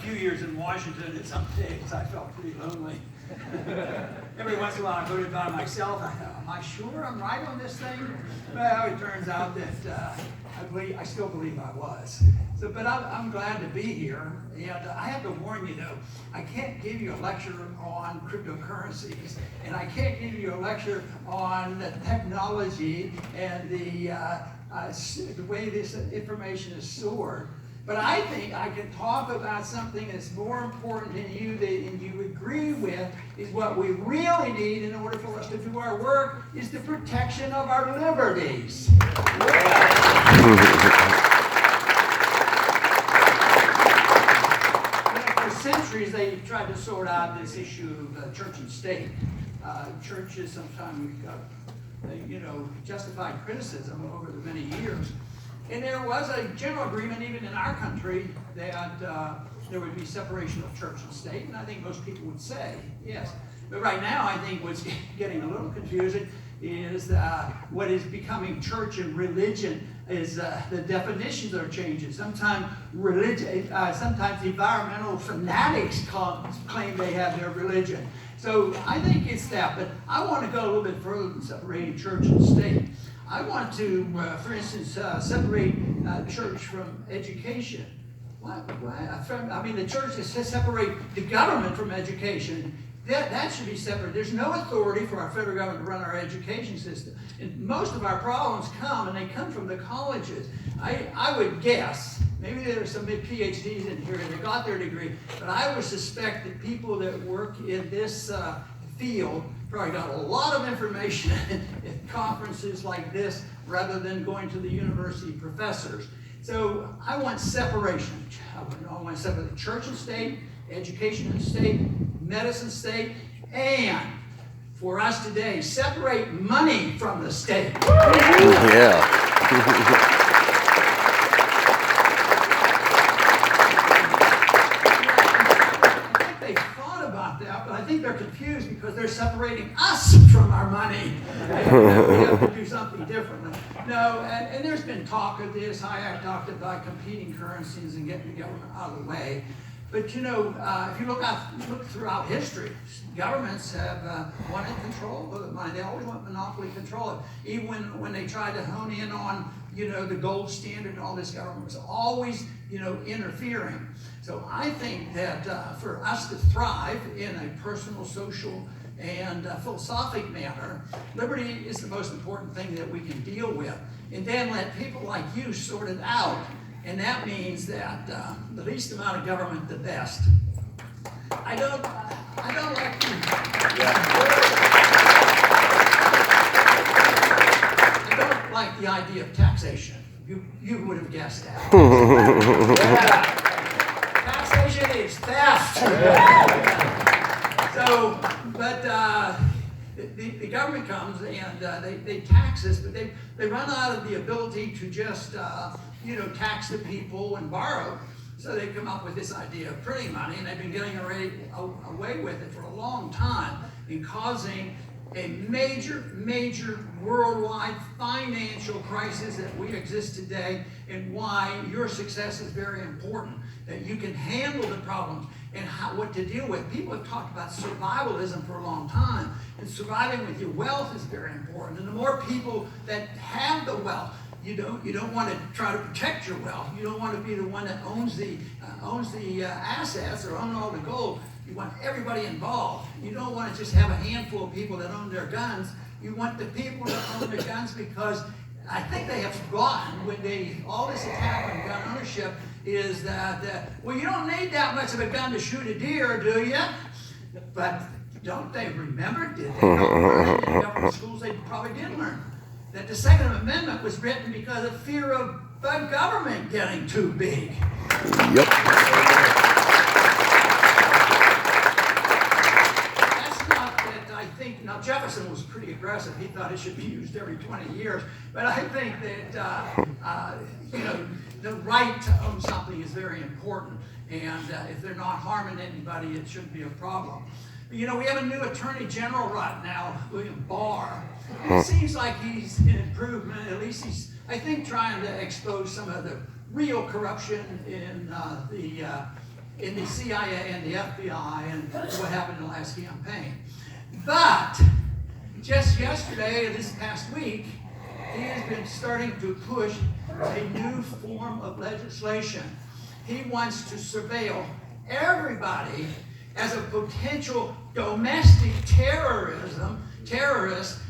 few years in Washington, and some days I felt pretty lonely. Every once in a while I voted by myself. I thought, am I sure I'm right on this thing? Well, it turns out that I still believe I was. So, but I'm glad to be here. And I have to warn you though, I can't give you a lecture on cryptocurrencies, and I can't give you a lecture on technology and the way this information is stored. But I think I can talk about something that's more important than you and you agree with is what we really need in order for us to do our work is the protection of our liberties. For centuries, they've tried to sort out this issue of church and state. Churches sometimes justified criticism over the many years. And there was a general agreement, even in our country, that there would be separation of church and state, and I think most people would say yes. But right now, I think what's getting a little confusing is what is becoming church and religion is the definitions are changing. Sometimes environmental fanatics claim they have their religion. So I think it's that, but I want to go a little bit further than separating church and state. I want to, for instance, separate church from education. Why? I mean, the church is to separate the government from education. That should be separate. There's no authority for our federal government to run our education system. And most of our problems come from the colleges. I would guess, maybe there's some big PhDs in here that got their degree, but I would suspect that people that work in this field probably got a lot of information at conferences like this rather than going to the university professors. So I want separation. I want to separate church and state, education and state, medicine state, and for us today, separate money from the state. Yeah. I think they're confused because they're separating us from our money. We have to do something differently. No, and there's been talk of this. Hayek talked about competing currencies and getting the government out of the way. But if you look throughout history, governments have wanted control of the money. They always want monopoly control of it. Even when they tried to hone in on the gold standard and all this, government was always interfering. So I think that for us to thrive in a personal, social, and philosophic manner, liberty is the most important thing that we can deal with. And then let people like you sort it out. And that means that the least amount of government, the best. I don't like the idea of taxation. You would have guessed that. Taxation is theft. So, but the government comes and they tax us, but they run out of the ability to just tax the people and borrow. So they come up with this idea of printing money, and they've been getting away with it for a long time and causing a major worldwide financial crisis that we exist today, and why your success is very important, that you can handle the problems and what to deal with. People have talked about survivalism for a long time, and surviving with your wealth is very important. And the more people that have the wealth, you don't want to try to protect your wealth. You don't want to be the one that owns the assets or own all the gold. You want everybody involved. You don't want to just have a handful of people that own their guns. You want the people that own their guns, because I think they have forgotten when all this attack on gun ownership is that, well, you don't need that much of a gun to shoot a deer, do you? But don't they remember? Did they not learn in government schools? They probably did learn that the Second Amendment was written because of fear of the government getting too big. Yep. Now, Jefferson was pretty aggressive. He thought it should be used every 20 years. But I think that, the right to own something is very important. And if they're not harming anybody, it shouldn't be a problem. But, we have a new Attorney General right now, William Barr. And it seems like he's an improvement. At least he's, I think, trying to expose some of the real corruption in in the CIA and the FBI and what happened in the last campaign. But just yesterday, this past week, he has been starting to push a new form of legislation. He wants to surveil everybody as a potential domestic terrorist,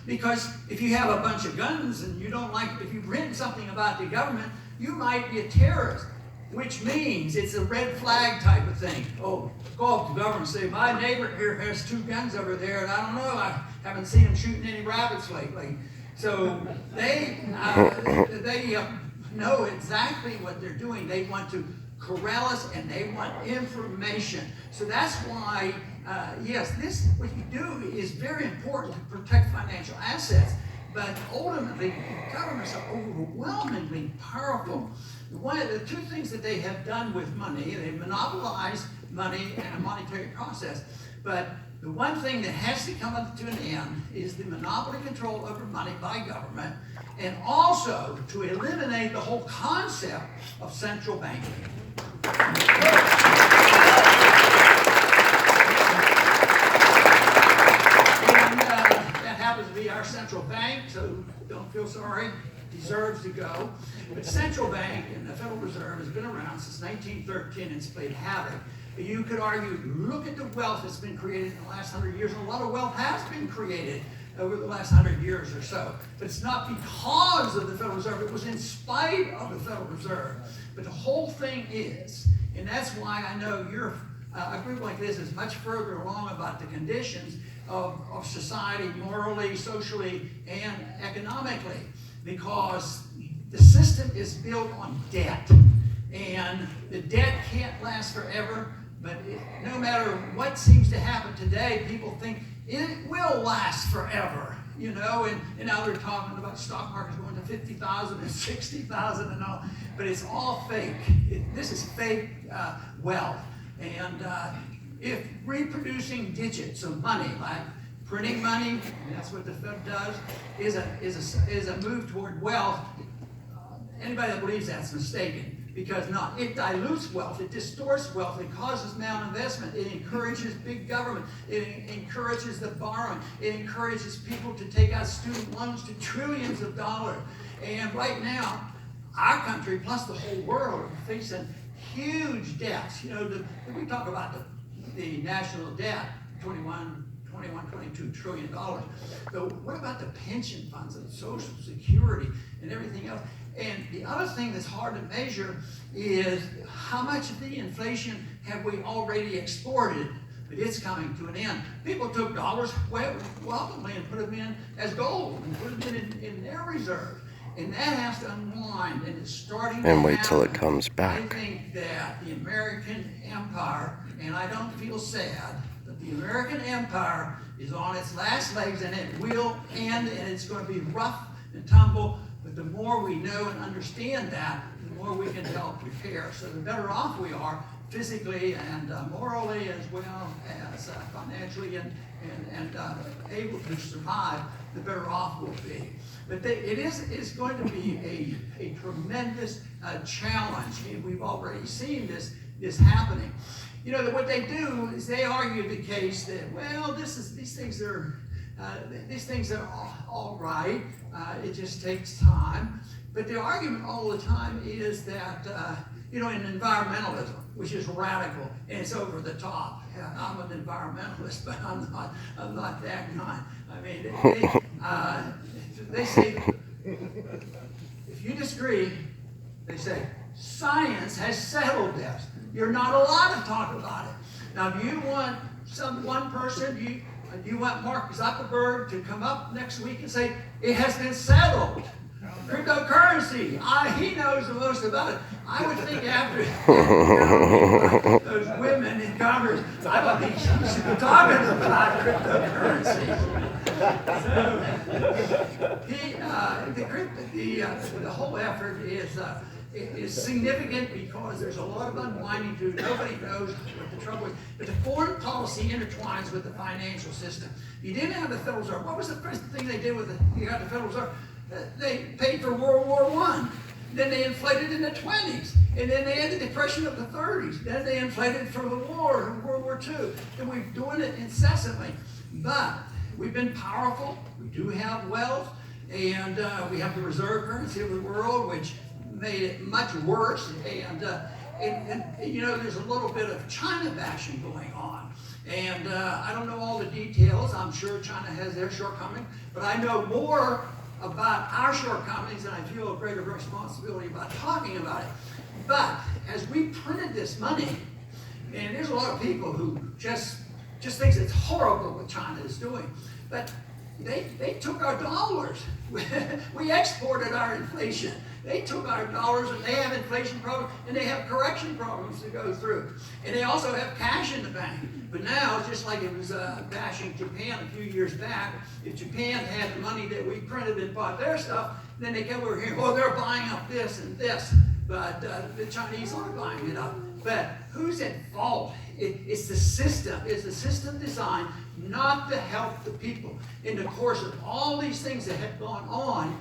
because if you have a bunch of guns and you don't like, if you've written something about the government, you might be a terrorist, which means it's a red flag type of thing. Oh, go up to the government and say, my neighbor here has 2 guns over there, and I don't know, I haven't seen him shooting any rabbits lately. So they know exactly what they're doing. They want to corral us, and they want information. So that's why, yes, what you do is very important to protect financial assets, but ultimately, governments are overwhelmingly powerful. One of the 2 things that they have done with money, they monopolize money and a monetary process, but the one thing that has to come up to an end is the monopoly control over money by government, and also to eliminate the whole concept of central banking. And that happens to be our central bank, so don't feel sorry, deserves to go. But central bank and the Federal Reserve has been around since 1913 and it's played havoc. You could argue, look at the wealth that's been created in the last 100 years, and a lot of wealth has been created over the last 100 years or so. But it's not because of the Federal Reserve, it was in spite of the Federal Reserve. But the whole thing is, and that's why I know a group like this is much further along about the conditions of society, morally, socially, and economically, because the system is built on debt. And the debt can't last forever, but no matter what seems to happen today, people think it will last forever, and now they're talking about stock markets going to 50,000 and 60,000 and all, but it's all fake. This is fake wealth. And if reproducing digits of money, like printing money, and that's what the Fed does, is a move toward wealth, anybody that believes that's mistaken. Because it dilutes wealth, it distorts wealth, it causes malinvestment, it encourages big government, it encourages the borrowing, it encourages people to take out student loans to trillions of dollars. And right now, our country plus the whole world are facing huge debts. We talk about the national debt, 22 trillion dollars. But what about the pension funds and Social Security and everything else? And the other thing that's hard to measure is how much of the inflation have we already exported, but it's coming to an end. People took dollars welcomely and put them in as gold and put them in their reserve. And that has to unwind, and it's starting to happen. And wait till it comes back. I think that the American empire, and I don't feel sad, but the American empire is on its last legs, and it will end, and it's going to be rough and tumble. But the more we know and understand that, the more we can help prepare. So the better off we are physically and morally, as well as financially and able to survive, the better off we'll be. But it's going to be a tremendous challenge. We've already seen this happening. What they do is they argue the case that, well, these things are all right. It just takes time. But the argument all the time is that, in environmentalism, which is radical and it's over the top. I'm an environmentalist, but I'm not that kind. I mean, they say, if you disagree, they say, science has settled this. You're not allowed to talk about it. Now, if you want one person, you want Mark Zuckerberg to come up next week and say, it has been settled. Cryptocurrency, he knows the most about it. I would think after those women in Congress, I don't think she should be talking about cryptocurrency. So the whole effort is significant because there's a lot of unwinding to do. Nobody knows what the trouble is. But the foreign policy intertwines with the financial system. You didn't have the Federal Reserve. What was the first thing they did with you got the Federal Reserve? They paid for World War I. Then they inflated in the 20s. And then they had the Depression of the 30s. Then they inflated from the war, World War II. And we're doing it incessantly. But we've been powerful. We do have wealth. And we have the reserve currency of the world, which made it much worse. And you know, there's a little bit of China bashing going on. And I don't know all the details. I'm sure China has their shortcomings. But I know more about our shortcomings and I feel a greater responsibility about talking about it. But as we printed this money, and there's a lot of people who just thinks it's horrible what China is doing. But they took our dollars. We exported our inflation. They took our dollars and they have inflation problems and they have correction problems to go through. And they also have cash in the bank. But now, it's just like it was bashing Japan a few years back. If Japan had the money that we printed and bought their stuff, then they come over here, oh, they're buying up this and this. But the Chinese aren't buying it up. But who's at fault? It's the system. It's the system designed not to help the people. In the course of all these things that have gone on,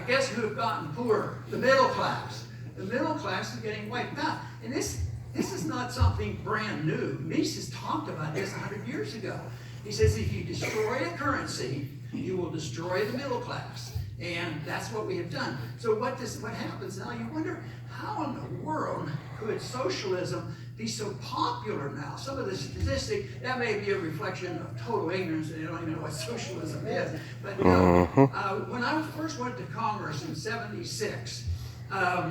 guess who have gotten poorer? The middle class. The middle class is getting wiped out. And this is not something brand new. Mises talked about this 100 years ago. He says if you destroy a currency, you will destroy the middle class. And that's what we have done. So what happens now? You wonder, how in the world could socialism be so popular now? Some of the statistics, that may be a reflection of total ignorance, and they don't even know what socialism is. But you know, when I first went to Congress in '76, I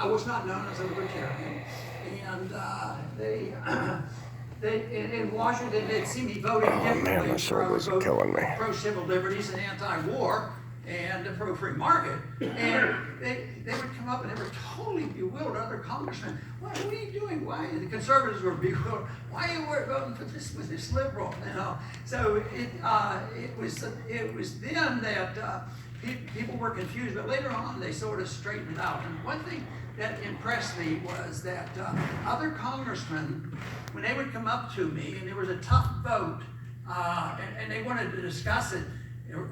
was not known as a libertarian, and in Washington, they'd see me voting differently. Man, my shoulders are killing me. Pro-civil liberties and anti-war and pro-free market. And they would come up and they were totally bewildered, other congressmen. What are you doing? Why? And the conservatives were bewildered. Why are you voting for this with this liberal? You know? So it was then that people were confused, but later on they sort of straightened it out. And one thing that impressed me was that other congressmen, when they would come up to me and there was a tough vote, and they wanted to discuss it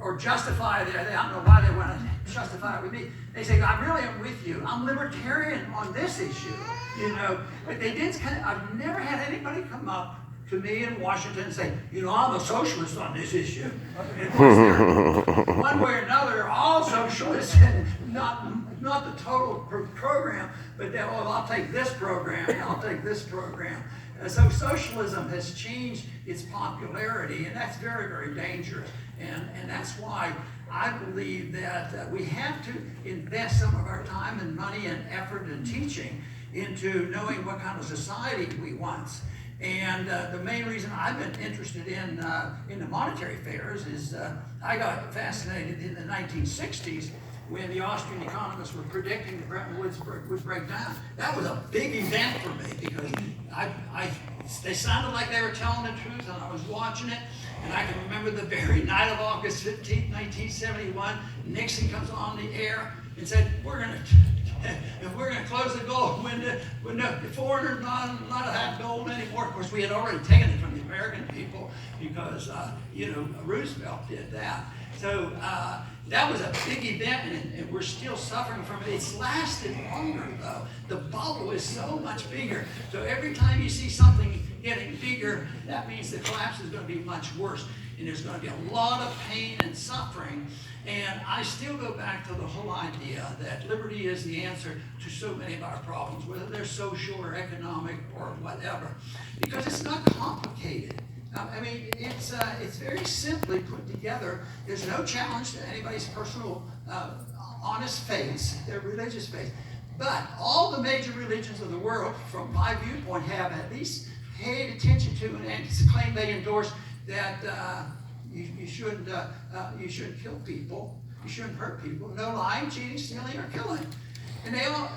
or justify it, I don't know why they wanted to justify it with me. They say, I really am with you. I'm libertarian on this issue, you know. But they did I've never had anybody come up to me in Washington and say, you know, I'm a socialist on this issue. And of course, one way or another, they're all socialists, and not the total program, but then, oh, I'll take this program, and I'll take this program. So socialism has changed its popularity, and that's very, very dangerous. And that's why I believe that we have to invest some of our time and money and effort and teaching into knowing what kind of society we want. And the main reason I've been interested in the monetary affairs is I got fascinated in the 1960s when the Austrian economists were predicting that Bretton Woods would break down. That was a big event for me because they sounded like they were telling the truth, and I was watching it. And I can remember the very night of August 15th, 1971, Nixon comes on the air and said, we're going to close the gold window, when the foreigners not have gold anymore. Of course, we had already taken it from the American people because, Roosevelt did that. So that was a big event, and we're still suffering from it. It's lasted longer, though. The bubble is so much bigger. So every time you see something getting bigger, that means the collapse is going to be much worse. And there's going to be a lot of pain and suffering. And I still go back to the whole idea that liberty is the answer to so many of our problems, whether they're social or economic or whatever, because it's not complicated. I mean, it's very simply put together. There's no challenge to anybody's personal, honest faith, their religious faith. But all the major religions of the world, from my viewpoint, have at least paid attention to and claim they endorse that you shouldn't kill people, you shouldn't hurt people, no lying, cheating, stealing, or killing. And they all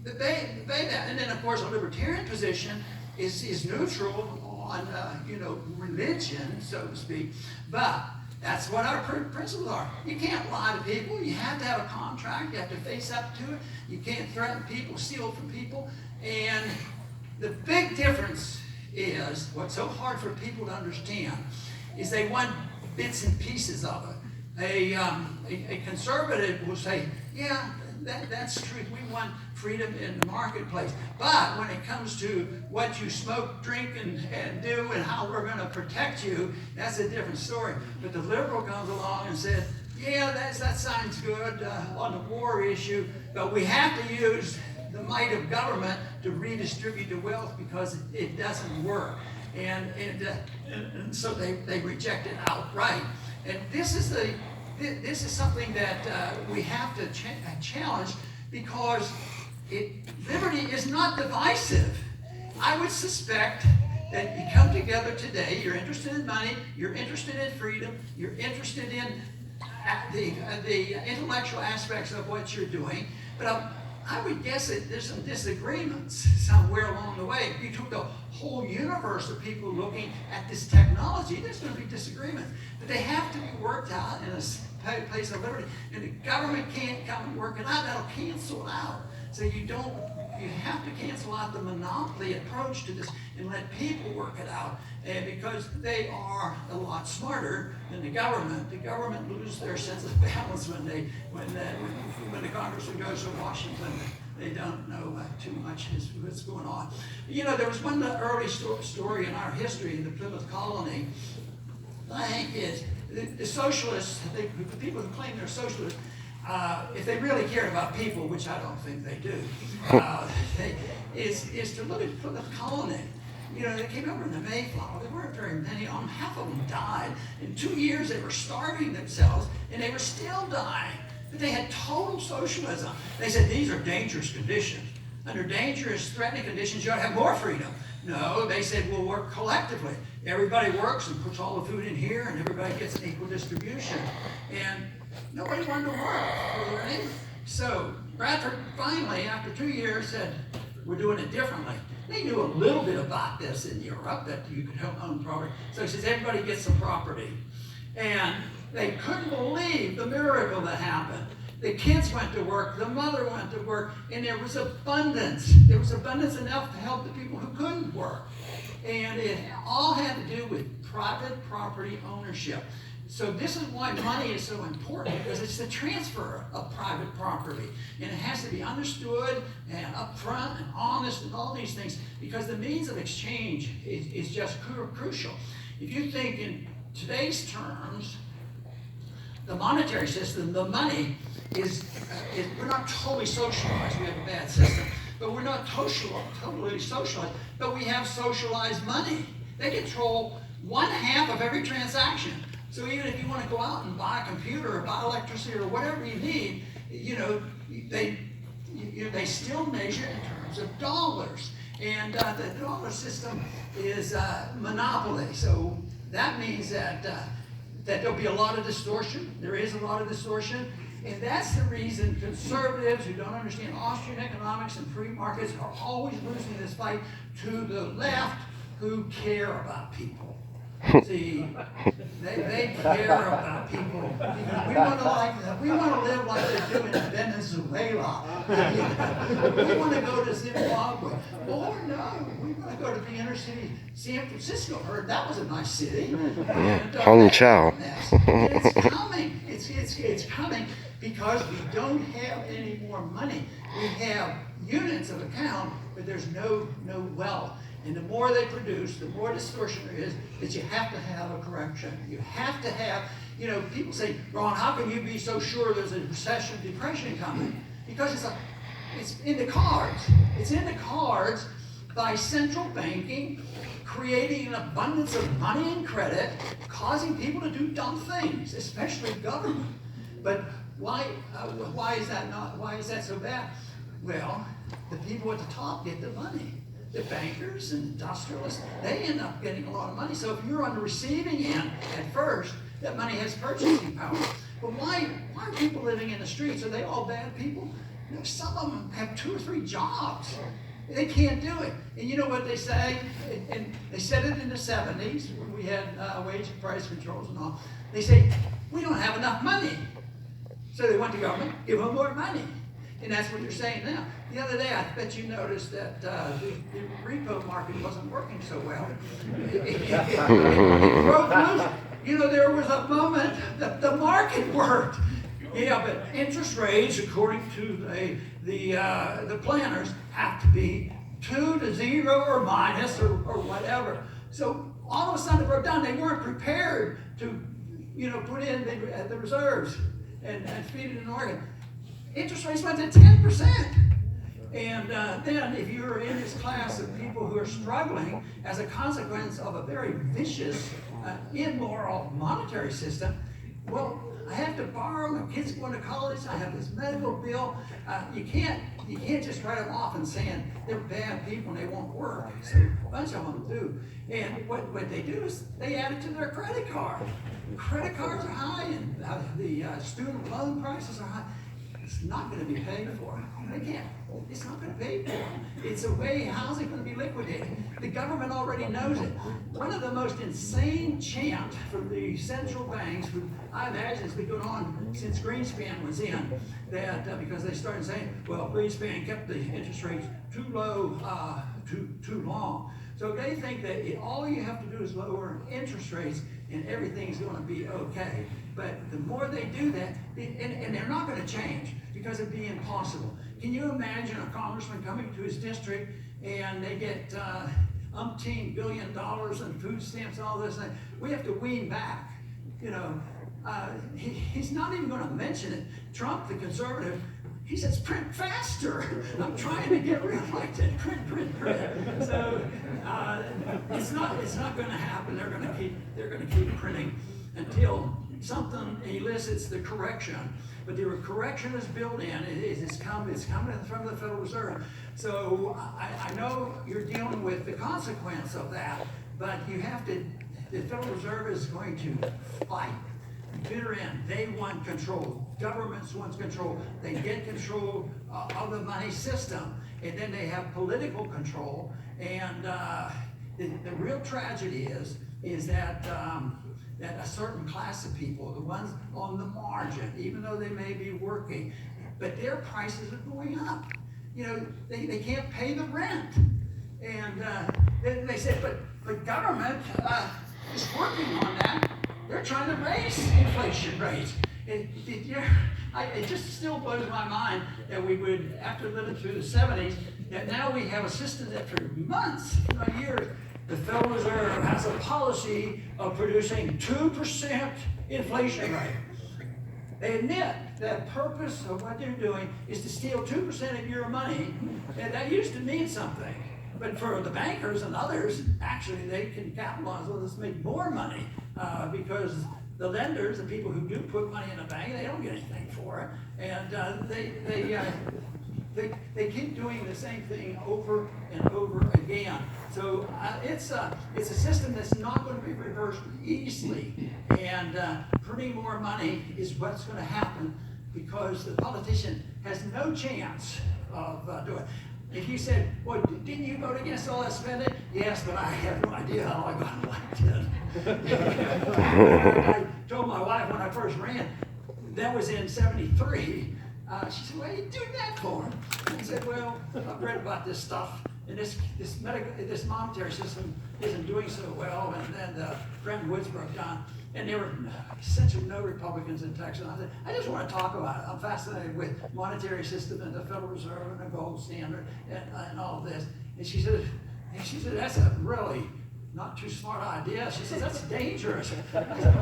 debate that. And then, of course, a libertarian position is neutral on religion, so to speak, but that's what our principles are. You can't lie to people. You have to have a contract. You have to face up to it. You can't threaten people, steal from people. And the big difference is, what's so hard for people to understand, is they want bits and pieces of it. A conservative will say, yeah, that's truth. We want freedom in the marketplace. But when it comes to what you smoke, drink, and do, and how we're going to protect you, that's a different story. But the liberal comes along and said, yeah, that sounds good on the war issue, but we have to use the might of government to redistribute the wealth because it doesn't work. And so they reject it outright. And this is something that we have to challenge, because liberty is not divisive. I would suspect that you come together today, you're interested in money, you're interested in freedom, you're interested in the intellectual aspects of what you're doing, but I would guess that there's some disagreements somewhere along the way. If you took the whole universe of people looking at this technology, there's going to be disagreements. But they have to be worked out in a place of liberty. And the government can't come and work it out. That'll cancel it out. So you have to cancel out the monopoly approach to this and let people work it out. And because they are a lot smarter than the government. The government loses their sense of balance when the congressman goes to Washington. They don't know too much is what's going on. You know, there was one early story in our history in the Plymouth colony. I think is the socialists, the people who claim they're socialists, if they really cared about people, which I don't think they do, is to look at Plymouth colony. You know, they came over in the Mayflower. There weren't very many. Half of them died. In 2 years, they were starving themselves, and they were still dying. But they had total socialism. They said, these are dangerous conditions. Under dangerous, threatening conditions, you ought to have more freedom. No, they said, we'll work collectively. Everybody works and puts all the food in here, and everybody gets an equal distribution. And nobody wanted to work for their neighbor. So Bradford finally, after 2 years, said, we're doing it differently. They knew a little bit about this in Europe, that you could own property. So he says, everybody gets some property. And they couldn't believe the miracle that happened. The kids went to work, the mother went to work, and there was abundance. There was abundance enough to help the people who couldn't work. And it all had to do with private property ownership. So this is why money is so important, because it's the transfer of private property. And it has to be understood and upfront and honest and all these things, because the means of exchange is just crucial. If you think in today's terms, the monetary system, the money, we're not totally socialized. We have a bad system. But we're not totally socialized, but we have socialized money. They control 1/2 of every transaction. So even if you want to go out and buy a computer or buy electricity or whatever you need, they still measure in terms of dollars. And the dollar system is monopoly. So that means that there'll be a lot of distortion. There is a lot of distortion. And that's the reason conservatives who don't understand Austrian economics and free markets are always losing this fight to the left, who care about people. See, they care about people. We want to live like they do in Venezuela. We want to go to Zimbabwe. Or no, we want to go to the inner city, San Francisco. Heard that was a nice city. Hong Chow. It's coming. It's coming because we don't have any more money. We have units of account, but there's no wealth. And the more they produce, the more distortion there is, that you have to have a correction. You have to have, people say, Ron, how can you be so sure there's a recession, depression coming? Because it's in the cards. It's in the cards by central banking, creating an abundance of money and credit, causing people to do dumb things, especially government. But why is that so bad? Well, the people at the top get the money. The bankers and industrialists, they end up getting a lot of money. So if you're on the receiving end at first, that money has purchasing power. But why are people living in the streets? Are they all bad people? No, some of them have 2 or 3 jobs. They can't do it. And you know what they say? And they said it in the 70s when we had wage and price controls and all. They say, we don't have enough money. So they want the government, give them more money. And that's what you're saying now. The other day, I bet you noticed that the repo market wasn't working so well. It broke loose. There was a moment that the market worked. Yeah, but interest rates, according to the planners, have to be 2 to 0 or minus or whatever. So all of a sudden it broke down. They weren't prepared to, put in the reserves and feed it in Oregon. Interest rates went to 10%. And then if you're in this class of people who are struggling as a consequence of a very vicious, immoral monetary system, well, I have to borrow, my kids going to college, I have this medical bill. You can't just write them off and saying they're bad people and they won't work. So a bunch of them do. And what they do is they add it to their credit card. Credit cards are high and the student loan prices are high. It's not going to be paid for. They can't. It's not going to pay for it. It's a way how's it going to be liquidated. The government already knows it. One of the most insane chant from the central banks, who I imagine has been going on since Greenspan was in, that because they started saying, well, Greenspan kept the interest rates too low, too long. So they think that all you have to do is lower interest rates and everything's going to be okay. But the more they do that, and they're not going to change because it'd be impossible. Can you imagine a congressman coming to his district and they get umpteen $1 billion in food stamps and all this? We have to wean back. He's not even going to mention it. Trump, the conservative, he says, print faster. I'm trying to get reelected. Print. So it's not going to happen. They're going to keep printing until something elicits the correction. But the correction is built in. It's coming from the Federal Reserve. So I know you're dealing with the consequence of that, but you have to. The Federal Reserve is going to fight. Bitter end. They want control. Governments want control. They get control of the money system, and then they have political control. And the real tragedy is that a certain class of people, the ones on the margin, even though they may be working, but their prices are going up. They can't pay the rent, and then they say, but government is working on that. They're trying to raise inflation rates. It just still blows my mind that we would, after living through the 70s, that now we have a system that for months, years, the Federal Reserve has a policy of producing 2% inflation rate. They admit that the purpose of what they're doing is to steal 2% of your money, and that used to mean something. But for the bankers and others, actually, they can capitalize on this, make more money, because the lenders, the people who do put money in the bank, they don't get anything for it, and they keep doing the same thing over and over again. So it's a system that's not going to be reversed easily, and printing more money is what's going to happen because the politician has no chance of doing it. If you said, well, didn't you vote against all that spending? Yes, but I have no idea how I got elected. I told my wife when I first ran, that was in '73, she said, well, you do that for? I said, well, I've read about this stuff, and this monetary system isn't doing so well, and then Bretton Woods broke down, and there were essentially no Republicans in Texas. I said, I just want to talk about it. I'm fascinated with monetary system and the Federal Reserve and the gold standard and all of this. And she said, that's a really not too smart idea. She says, that's dangerous. I said,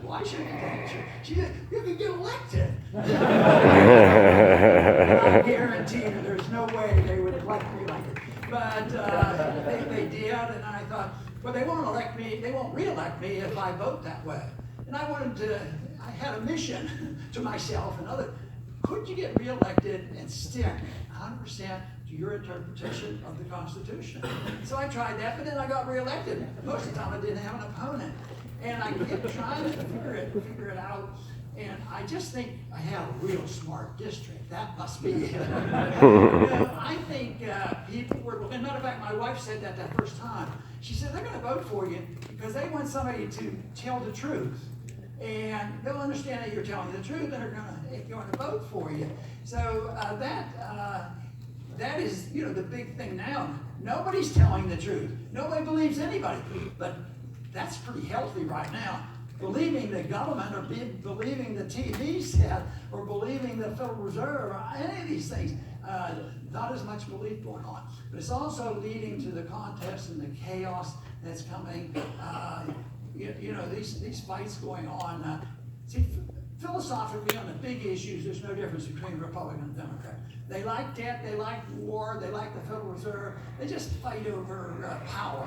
why should it be dangerous? She said, you could get elected. I guarantee you there's no way they would elect me like it. But they did, and I thought, well, they won't elect me, they won't re-elect me if I vote that way. And I had a mission to myself and others. Could you get re-elected and stick 100% to your interpretation of the Constitution? So I tried that, but then I got re-elected. Most of the time I didn't have an opponent. And I kept trying to figure it out. And I just think I have a real smart district. That must be it. I think people were, as a matter of fact, my wife said that first time. She said, they're going to vote for you because they want somebody to tell the truth. And they'll understand that you're telling the truth, and they're going to vote for you. So that is, the big thing now. Nobody's telling the truth. Nobody believes anybody. But that's pretty healthy right now. believing the government or believing the TV set or believing the Federal Reserve or any of these things. Not as much belief going on. But it's also leading to the contest and the chaos that's coming. These fights going on. Philosophically, on the big issues, there's no difference between Republican and Democrat. They like debt, they like war, they like the Federal Reserve. They just fight over power,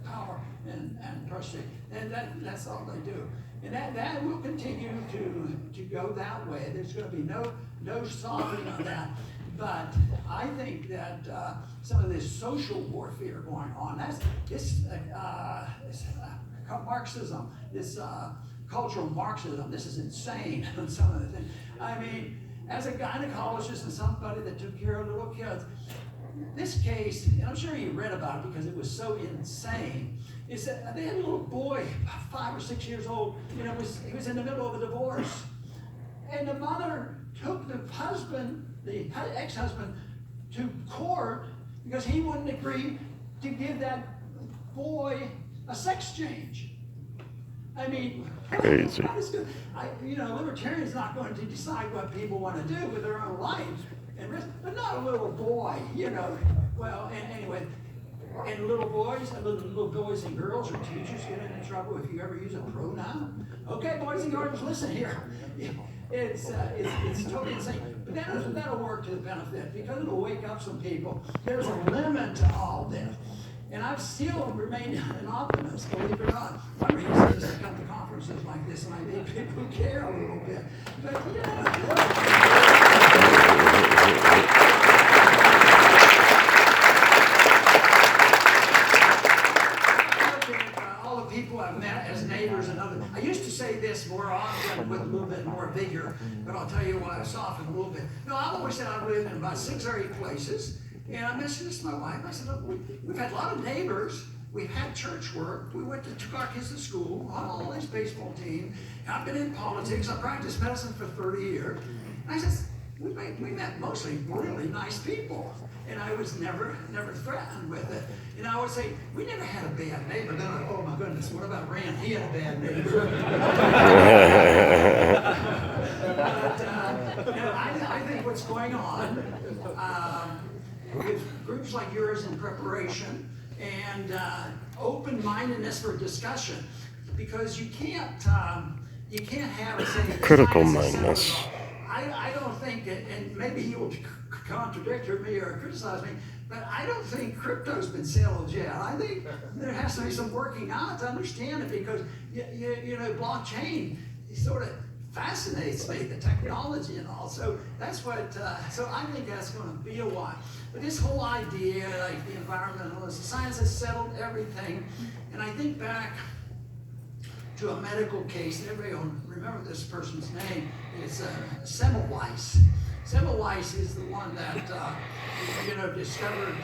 power and prestige. And that's all they do. And that will continue to go that way. There's going to be no softening on that. But I think that some of this social warfare going on, this Marxism, this cultural Marxism, this is insane on some of the things. I mean, as a gynecologist and somebody that took care of little kids, this case, and I'm sure you read about it because it was so insane, is that they had a little boy, 5 or 6 years old, he was in the middle of a divorce. And the mother took the ex-husband, to court because he wouldn't agree to give that boy a sex change. I mean, crazy. Libertarians not going to decide what people want to do with their own life, but not a little boy, Well, anyway, and little boys and girls or teachers get into trouble if you ever use a pronoun. Okay, boys and girls, listen here. It's totally insane. But that'll work to the benefit because it'll wake up some people. There's a limit to all this. And I've still remained an optimist, believe it or not. One reason is I come to conferences like this and I meet people who care a little bit. But all the people I've met as neighbors and others. I used to say this more often with a little bit more vigor, but I'll tell you why I softened a little bit. No, I've always said I've lived in about 6 or 8 places. And I mentioned this to my wife. I said, look, we've had a lot of neighbors. We've had church work. We took our kids to school. I'm on all these baseball team. I've been in politics. I practiced medicine for 30 years. And I said, we met mostly really nice people. And I was never threatened with it. And I would say, we never had a bad neighbor. Then I, oh my goodness, what about Rand? He had a bad neighbor. But I think what's going on with groups like yours in preparation and open-mindedness for discussion, because you can't have a saying Critical mindedness. I don't think, and maybe you will contradict me or criticize me, but I don't think crypto's been settled yet. I think there has to be some working out to understand it, because blockchain sort of fascinates me, the technology and all. So that's what. So I think that's going to be a while. But this whole idea, like the environmentalist, the science has settled everything, and I think back to a medical case, and everybody will remember this person's name. It's Semmelweis. Semmelweis is the one that discovered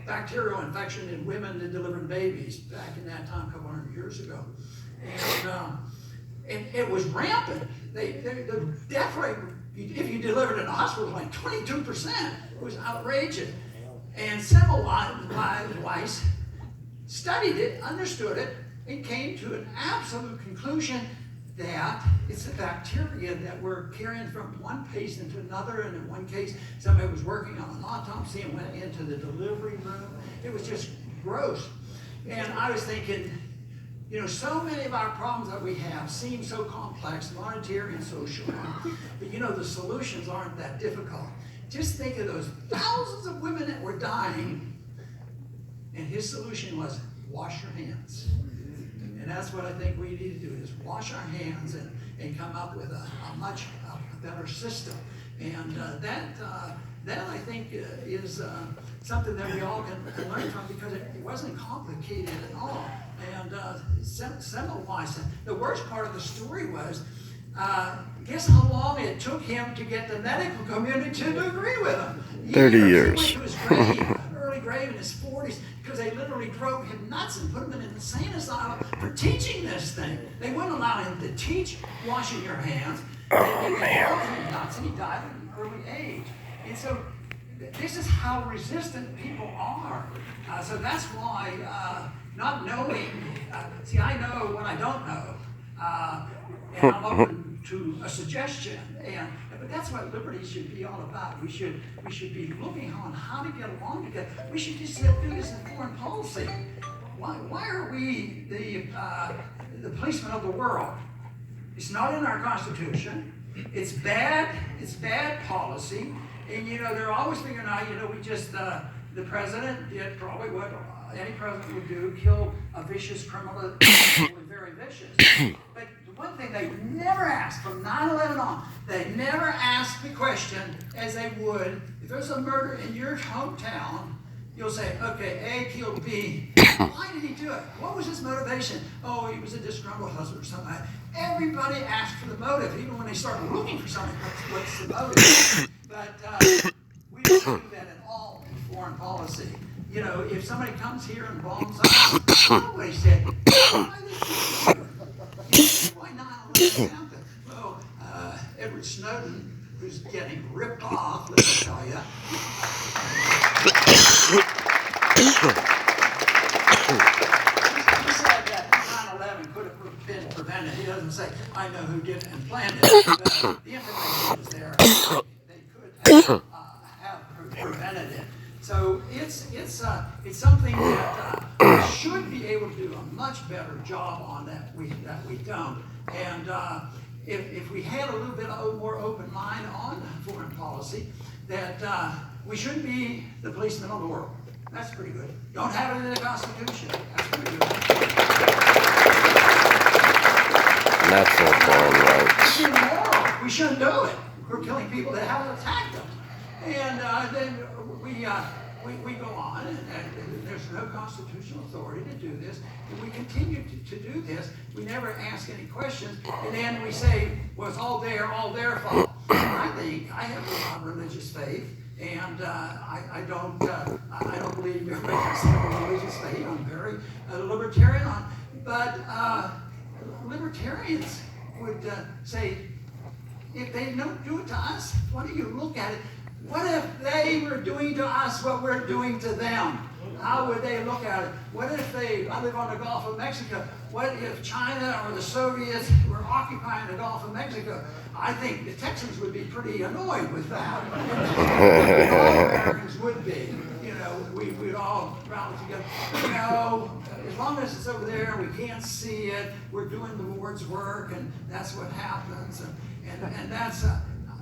bacterial infection in women that delivered babies back in that time, a couple hundred years ago, and it was rampant. The death rate, if you delivered in a hospital, was like 22%. It was outrageous. And Semmelweis studied it, understood it, and came to an absolute conclusion that it's the bacteria that we're carrying from one patient to another. And in one case, somebody was working on an autopsy and went into the delivery room. It was just gross. And I was thinking, so many of our problems that we have seem so complex, monetary and social, but the solutions aren't that difficult. Just think of those thousands of women that were dying, and his solution was wash your hands. And that's what I think we need to do, is wash our hands and come up with a much better system. And that I think is something that we all can learn from, because it wasn't complicated at all. And Semmelweis, the worst part of the story was, guess how long it took him to get the medical community to agree with him? 30 years. He went to his grave, early grave in his 40s, because they literally drove him nuts and put him in an insane asylum for teaching this thing. They wouldn't allow him to teach washing your hands. They drove him nuts, and he died at an early age. And so this is how resistant people are. So that's why not knowing, see, I know what I don't know, and I'm open to a suggestion. But that's what liberty should be all about. We should be looking on how to get along together. We should just do this in foreign policy. Why are we the policemen of the world? It's not in our Constitution. It's bad policy. And they're always figuring out, we just, the president did probably what any president would do, kill a vicious criminal, very vicious. But the one thing they never asked from 9/11 on, they never asked the question as they would, if there's a murder in your hometown, you'll say, okay, A killed B. Why did he do it? What was his motivation? Oh, he was a disgruntled husband or something. Everybody asked for the motive, even when they started looking for something. What's the motive? But we don't do that at all in foreign policy. If somebody comes here and bombs us, nobody said, why 9/11 happened? Well, Edward Snowden, who's getting ripped off, let me tell you. He said that 9/11 could have been prevented. He doesn't say, I know who did it and planned it. But the information was there. They could have prevented it. So it's something that we should be able to do a much better job on that we don't. And if we had a little bit more open mind on foreign policy, that we shouldn't be the policemen of the world. That's pretty good. Don't have it in the Constitution. That's pretty good. Natural born rights. It's immoral. We shouldn't do it. We're killing people that haven't attacked them. And then we go on, and there's no constitutional authority to do this, and we continue to do this. We never ask any questions, and then we say, well, it's all their fault. I think I have a religious faith, and I don't believe everybody has a religious faith. I'm very libertarian but libertarians would say, if they don't do it to us, why don't you look at it? What if they were doing to us what we're doing to them? How would they look at it? What if I live on the Gulf of Mexico. What if China or the Soviets were occupying the Gulf of Mexico? I think the Texans would be pretty annoyed with that. All Americans would be. We'd all rally together. As long as it's over there, we can't see it. We're doing the Lord's work, and that's what happens. And that's.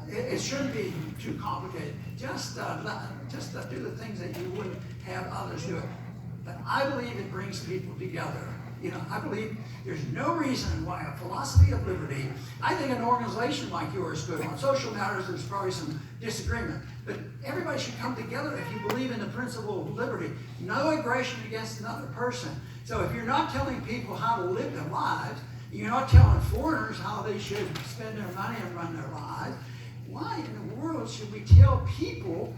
It shouldn't be too complicated. Just do the things that you wouldn't have others do it. But I believe it brings people together. I believe there's no reason why a philosophy of liberty, I think an organization like yours could. On social matters, there's probably some disagreement. But everybody should come together if you believe in the principle of liberty. No aggression against another person. So if you're not telling people how to live their lives, you're not telling foreigners how they should spend their money and run their lives, why in the world should we tell people